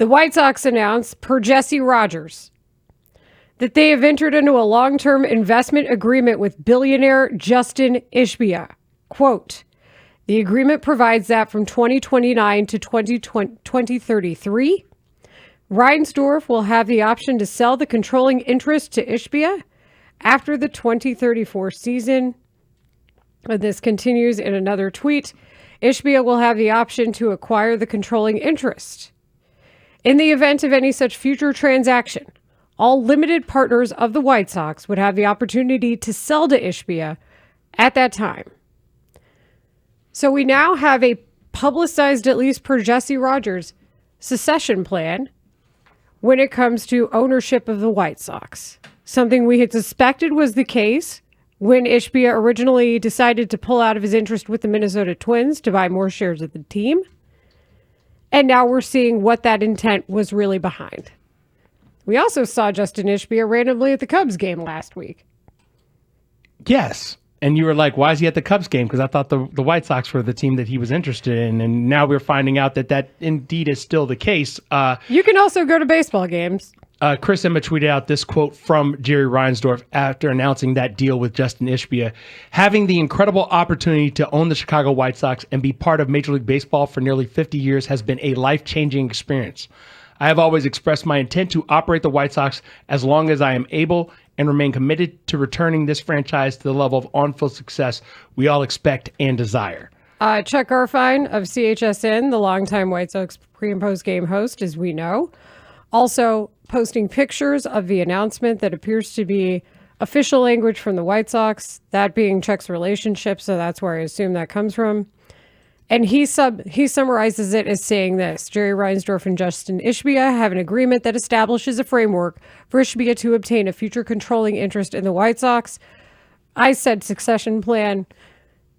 The White Sox announced, per Jesse Rogers, that they have entered into a long-term investment agreement with billionaire Justin Ishbia. Quote, the agreement provides that from 2029 to 2033, Reinsdorf will have the option to sell the controlling interest to Ishbia after the 2034 season. And this continues in another tweet. Ishbia will have the option to acquire the controlling interest. In the event of any such future transaction, all limited partners of the White Sox would have the opportunity to sell to Ishbia at that time. So we now have a publicized, at least per Jesse Rogers, secession plan when it comes to ownership of the White Sox. Something we had suspected was the case when Ishbia originally decided to pull out of his interest with the Minnesota Twins to buy more shares of the team. And now we're seeing what that intent was really behind. We also saw Justin Ishbia randomly at the Cubs game last week. Yes. And you were like, why is he at the Cubs game? Because I thought the White Sox were the team that he was interested in. And now we're finding out that indeed is still the case. You can also go to baseball games. Chris Emma tweeted out this quote from Jerry Reinsdorf after announcing that deal with Justin Ishbia. Having the incredible opportunity to own the Chicago White Sox and be part of Major League Baseball for nearly 50 years has been a life-changing experience. I have always expressed my intent to operate the White Sox as long as I am able and remain committed to returning this franchise to the level of on-field success we all expect and desire. Chuck Garfien of CHSN, the longtime White Sox pre- and post-game host, as we know, also posting pictures of the announcement that appears to be official language from the White Sox, that being Chuck's relationship, so that's where I assume that comes from. And he summarizes it as saying this: Jerry Reinsdorf and Justin Ishbia have an agreement that establishes a framework for Ishbia to obtain a future controlling interest in the White Sox. I said succession plan.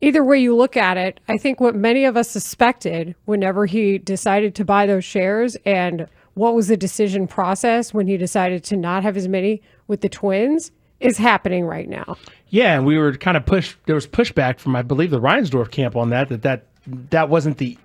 Either way you look at it, I think what many of us suspected whenever he decided to buy those shares and what was the decision process when he decided to not have as many with the Twins is happening right now. Yeah, and we were kind of pushed. There was pushback from, I believe, the Reinsdorf camp on that wasn't the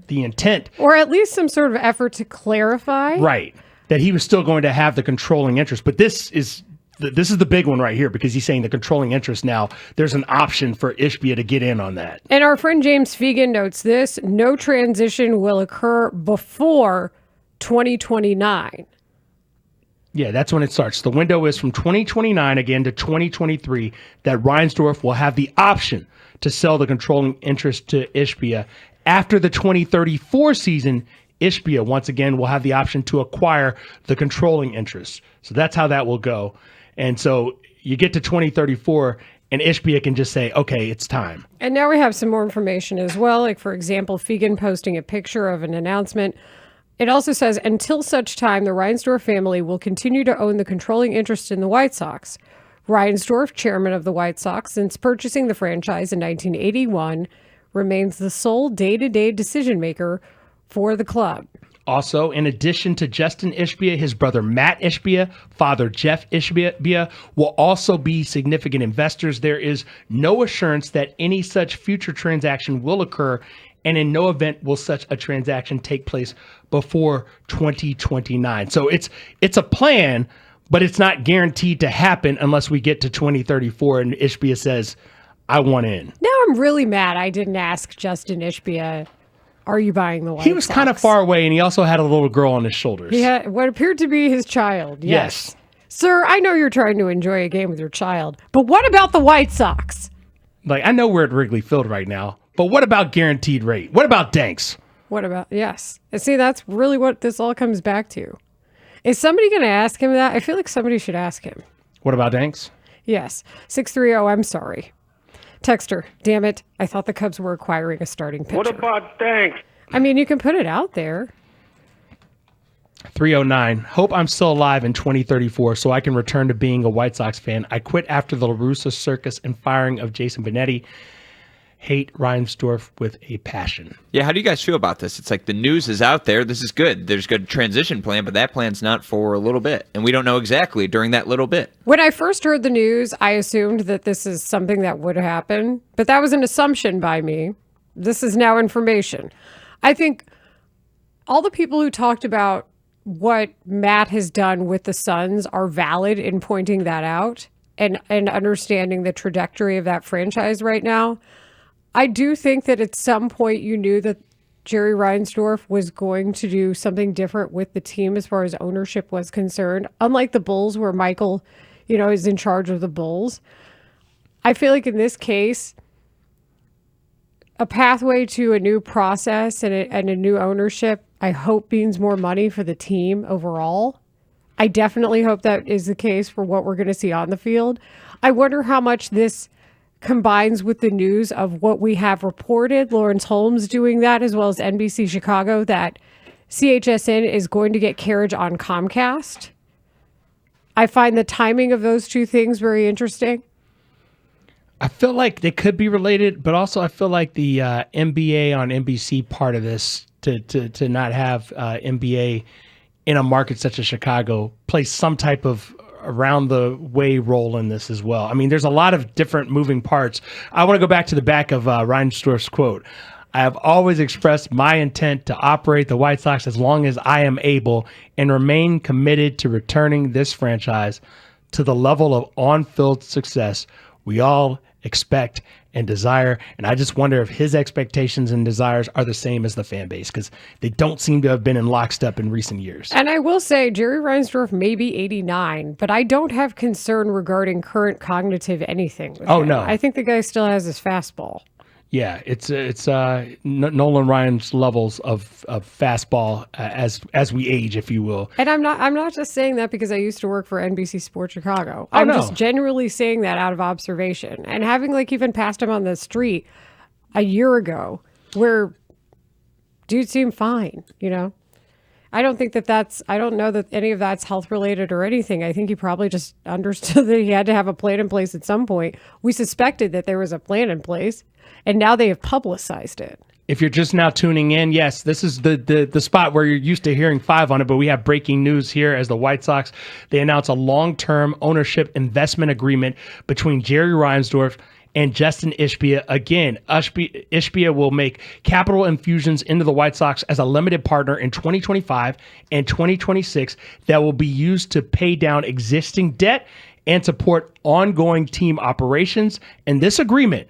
intent. Or at least some sort of effort to clarify. Right. That he was still going to have the controlling interest. But this is the big one right here, because he's saying the controlling interest now, there's an option for Ishbia to get in on that. And our friend James Fegan notes this: no transition will occur before 2029. Yeah, that's when it starts. The window is from 2029 again to 2023 that Reinsdorf will have the option to sell the controlling interest to Ishbia. After the 2034 season, Ishbia once again will have the option to acquire the controlling interest. So that's how that will go. And so you get to 2034 and Ishbia can just say, okay, it's time. And now we have some more information as well. Like, for example, Fegan posting a picture of an announcement. It also says, until such time, the Reinsdorf family will continue to own the controlling interest in the White Sox. Reinsdorf, chairman of the White Sox since purchasing the franchise in 1981, remains the sole day-to-day decision maker for the club. Also, in addition to Justin Ishbia, his brother Matt Ishbia, father Jeff Ishbia will also be significant investors. There is no assurance that any such future transaction will occur, and in no event will such a transaction take place before 2029. So it's a plan, but it's not guaranteed to happen unless we get to 2034 and Ishbia says, I want in. Now I'm really mad I didn't ask Justin Ishbia, are you buying the White Sox? He was kind of far away, and he also had a little girl on his shoulders. He had what appeared to be his child. Yes. Sir, I know you're trying to enjoy a game with your child, but what about the White Sox? Like, I know we're at Wrigley Field right now, but what about guaranteed rate? What about Danks? What about, yes. And see, that's really what this all comes back to. Is somebody going to ask him that? I feel like somebody should ask him. What about Danks? Yes. 630, I'm sorry. Texter, damn it. I thought the Cubs were acquiring a starting pitcher. What about Danks? I mean, you can put it out there. 309. Hope I'm still alive in 2034 so I can return to being a White Sox fan. I quit after the La Russa circus and firing of Jason Benetti. Hate Reinsdorf with a passion. Yeah, how do you guys feel about this? It's like the news is out there. This is good. There's a good transition plan, but that plan's not for a little bit. And we don't know exactly during that little bit. When I first heard the news, I assumed that this is something that would happen. But that was an assumption by me. This is now information. I think all the people who talked about what Matt has done with the Suns are valid in pointing that out and understanding the trajectory of that franchise right now. I do think that at some point you knew that Jerry Reinsdorf was going to do something different with the team as far as ownership was concerned. Unlike the Bulls, where Michael, is in charge of the Bulls. I feel like in this case, a pathway to a new process and a new ownership, I hope means more money for the team overall. I definitely hope that is the case for what we're going to see on the field. I wonder how much this combines with the news of what we have reported, Lawrence Holmes doing that, as well as NBC Chicago, that CHSN is going to get carriage on Comcast. I find the timing of those two things very interesting. I feel like they could be related, but also I feel like the NBA on NBC part of this to not have NBA in a market such as Chicago plays some type of around the way role in this as well. I mean, there's a lot of different moving parts. I want to go back to the back of Reinsdorf's quote. I have always expressed my intent to operate the White Sox as long as I am able and remain committed to returning this franchise to the level of on-field success we all expect and desire. And I just wonder if his expectations and desires are the same as the fan base, because they don't seem to have been in lockstep in recent years. And I will say Jerry Reinsdorf may be 89, but I don't have concern regarding current cognitive anything with him. No. I think the guy still has his fastball. Yeah, it's Nolan Ryan's levels of fastball as we age, if you will. And I'm not just saying that because I used to work for NBC Sports Chicago. I'm just genuinely saying that out of observation and having even passed him on the street a year ago, where dude seemed fine. I don't think I don't know that any of that's health related or anything. I think he probably just understood that he had to have a plan in place at some point. We suspected that there was a plan in place, and now they have publicized it. If you're just now tuning in, yes, this is the spot where you're used to hearing 5 on it, but we have breaking news here as the White Sox, they announce a long-term ownership investment agreement between Jerry Reinsdorf and Justin Ishbia. Again, Ishbia will make capital infusions into the White Sox as a limited partner in 2025 and 2026 that will be used to pay down existing debt and support ongoing team operations. And this agreement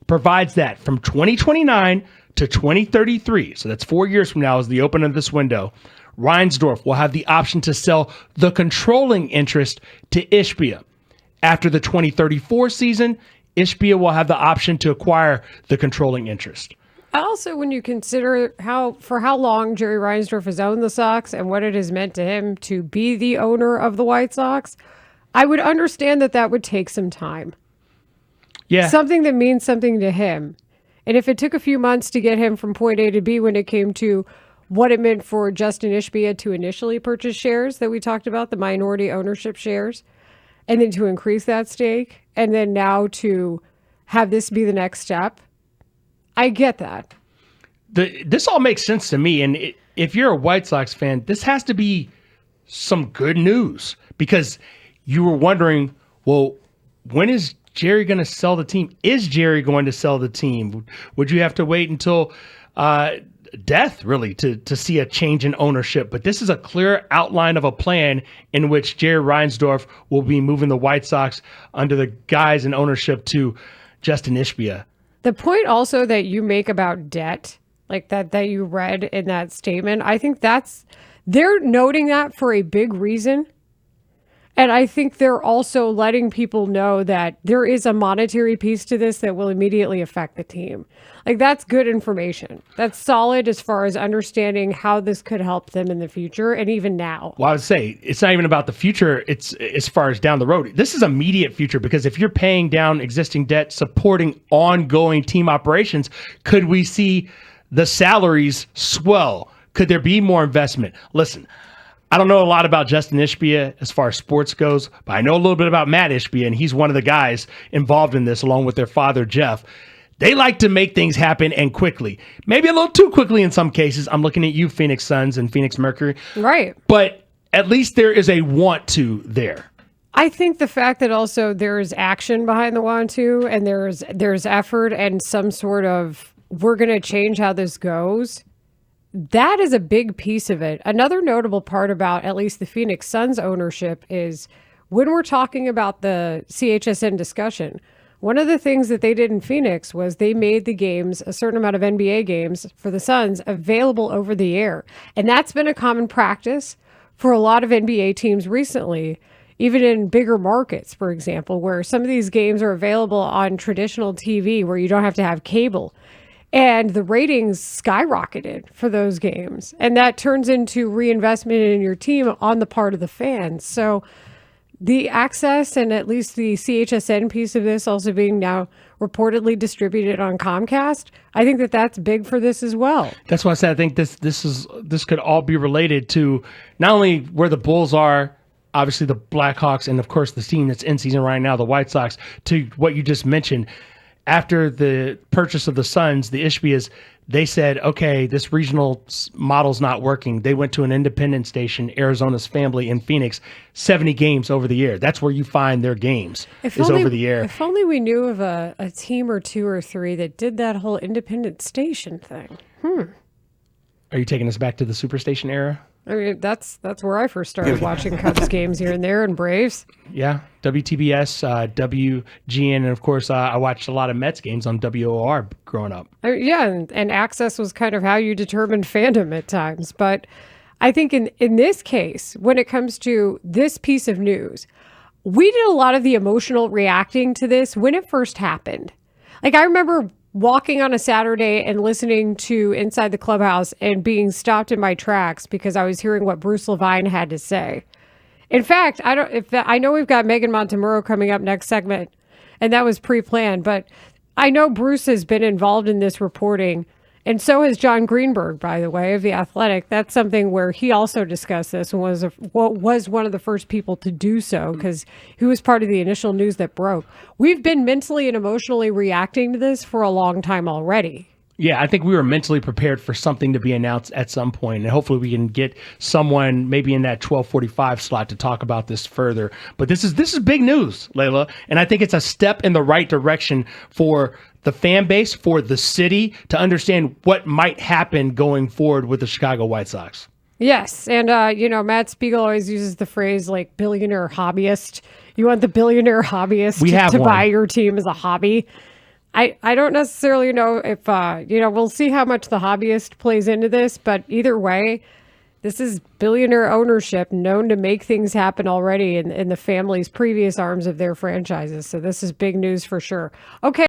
provides that from 2029 to 2033, so that's 4 years from now is the open of this window, Reinsdorf will have the option to sell the controlling interest to Ishbia. After the 2034 season, Ishbia will have the option to acquire the controlling interest. Also, when you consider how long Jerry Reinsdorf has owned the Sox and what it has meant to him to be the owner of the White Sox, I would understand that would take some time. Yeah. Something that means something to him. And if it took a few months to get him from point A to B when it came to what it meant for Justin Ishbia to initially purchase shares that we talked about, the minority ownership shares, and then to increase that stake, and then now to have this be the next step, I get that. This all makes sense to me. And if you're a White Sox fan, this has to be some good news, because you were wondering, well, when is Jerry going to sell the team? Is Jerry going to sell the team? Would you have to wait until death, really, to see a change in ownership? But this is a clear outline of a plan in which Jerry Reinsdorf will be moving the White Sox under the guise and ownership to Justin Ishbia. The point also that you make about debt, like that you read in that statement, I think they're noting that for a big reason. And I think they're also letting people know that there is a monetary piece to this that will immediately affect the team. That's good information. That's solid as far as understanding how this could help them in the future and even now. Well, I would say it's not even about the future. It's as far as down the road. This is immediate future, because if you're paying down existing debt, supporting ongoing team operations, could we see the salaries swell? Could there be more investment? Listen, I don't know a lot about Justin Ishbia as far as sports goes, but I know a little bit about Matt Ishbia, and he's one of the guys involved in this along with their father, Jeff. They like to make things happen and quickly. Maybe a little too quickly in some cases. I'm looking at you, Phoenix Suns and Phoenix Mercury. Right. But at least there is a want to there. I think the fact that also there is action behind the want to, and there's effort and some sort of, we're going to change how this goes, that is a big piece of it. Another notable part about at least the Phoenix Suns ownership is when we're talking about the CHSN discussion, one of the things that they did in Phoenix was they made the games, a certain amount of NBA games for the Suns, available over the air. And that's been a common practice for a lot of NBA teams recently, even in bigger markets, for example, where some of these games are available on traditional TV where you don't have to have cable. And the ratings skyrocketed for those games. And that turns into reinvestment in your team on the part of the fans. So the access and at least the CHSN piece of this also being now reportedly distributed on Comcast, I think that that's big for this as well. That's why I said I think this could all be related to not only where the Bulls are, obviously the Blackhawks, and of course the team that's in season right now, the White Sox, to what you just mentioned. After the purchase of the Suns, the Ishbias, they said, okay, this regional model's not working. They went to an independent station, Arizona's Family in Phoenix, 70 games over the air. That's where you find their games, over the air. If only we knew of a team or two or three that did that whole independent station thing. Are you taking us back to the Superstation era? I mean, that's where I first started watching Cubs games here and there, and Braves. Yeah, WTBS, WGN, and of course, I watched a lot of Mets games on WOR growing up. And access was kind of how you determined fandom at times. But I think in this case, when it comes to this piece of news, we did a lot of the emotional reacting to this when it first happened. Like, I remember walking on a Saturday and listening to Inside the Clubhouse and being stopped in my tracks because I was hearing what Bruce Levine had to say. In fact, I know we've got Megan Montemurro coming up next segment, and that was pre-planned, but I know Bruce has been involved in this reporting, and so has John Greenberg, by the way, of The Athletic. That's something where he also discussed this and was one of the first people to do so because he was part of the initial news that broke. We've been mentally and emotionally reacting to this for a long time already. Yeah, I think we were mentally prepared for something to be announced at some point, and hopefully we can get someone maybe in that 12:45 slot to talk about this further. But this is big news, Leila, and I think it's a step in the right direction for the fan base, for the city, to understand what might happen going forward with the Chicago White Sox. Yes, and Matt Spiegel always uses the phrase like billionaire hobbyist. You want the billionaire hobbyist to buy your team as a hobby. I don't necessarily know if, we'll see how much the hobbyist plays into this, but either way, this is billionaire ownership known to make things happen already in the family's previous arms of their franchises. So this is big news for sure. Okay.